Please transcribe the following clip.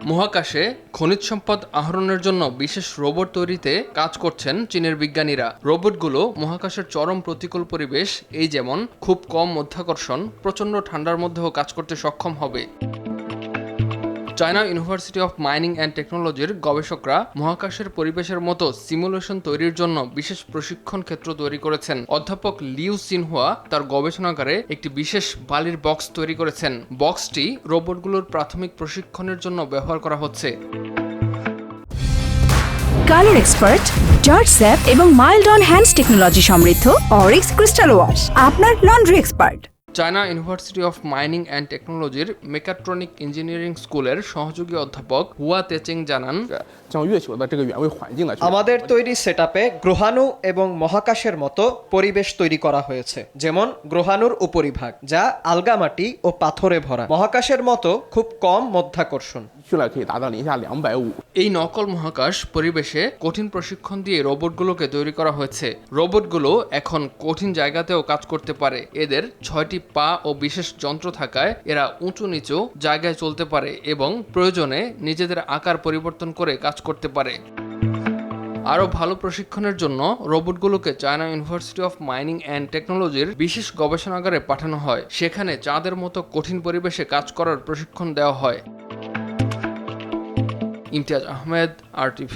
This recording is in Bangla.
মহাকাশে খনিজ সম্পদ আহরণের জন্য বিশেষ রোবট তৈরিতে কাজ করছেন চীনের বিজ্ঞানীরা। রোবটগুলো মহাকাশের চরম প্রতিকূল পরিবেশ, এই যেমন খুব কম মাধ্যাকর্ষণ, প্রচণ্ড ঠান্ডার মধ্যেও কাজ করতে সক্ষম হবে। China university of mining and টেকনোলজির গবেষকরা মহাকাশের পরিবেশের মতো সিমুলেশন তৈরির জন্য বিশেষ প্রশিক্ষণ ক্ষেত্র তৈরি করেছেন। অধ্যাপক লিউ সিনহুয়া তার গবেষণাগারে একটি বিশেষ বালির বক্স তৈরি করেছেন। বক্সটি রোবটগুলোর প্রাথমিক প্রশিক্ষণের জন্য ব্যবহার করা হচ্ছে। কালার এক্সপার্ট, জর্জ স্যাপ এবং মাইল্ড অন হ্যান্ডস টেকনোলজি সমৃদ্ধ অরিক্স ক্রিস্টাল ওয়াশ আপনার laundry expert. China university of mining and টেকনোলজির মেকাট্রনিক ইঞ্জিনিয়ারিং স্কুলের সহযোগী অধ্যাপক হুয়া তেচিং জানান, আমাদের তৈরি সেটআপে গ্রহাণু এবং মহাকাশের মতো পরিবেশ তৈরি করা হয়েছে, যেমন গ্রহাণুর উপরিভাগ যা আলগামাটি ও পাথরে ভরা, মহাকাশের মতো খুব কম মাধ্যাকর্ষণ। এই নকল মহাকাশ পরিবেশে কঠিন প্রশিক্ষণ দিয়ে রোবটগুলোকে তৈরি করা হয়েছে। রোবটগুলো এখন কঠিন জায়গাতেও কাজ করতে পারে। এদের 6টি পা ও বিশেষ যন্ত্র থাকায় এরা উঁচু নিচু জায়গায় চলতে পারে এবং প্রয়োজনে নিজেদের আকার পরিবর্তন করে কাজ করতে পারে। আরও ভালো প্রশিক্ষণের জন্য রোবটগুলোকে China university of mining and টেকনোলজির বিশেষ গবেষণাগারে পাঠানো হয়। সেখানে চাঁদের মতো কঠিন পরিবেশে কাজ করার প্রশিক্ষণ দেওয়া হয়। ইমতিয়াজ আহমেদ, RTV।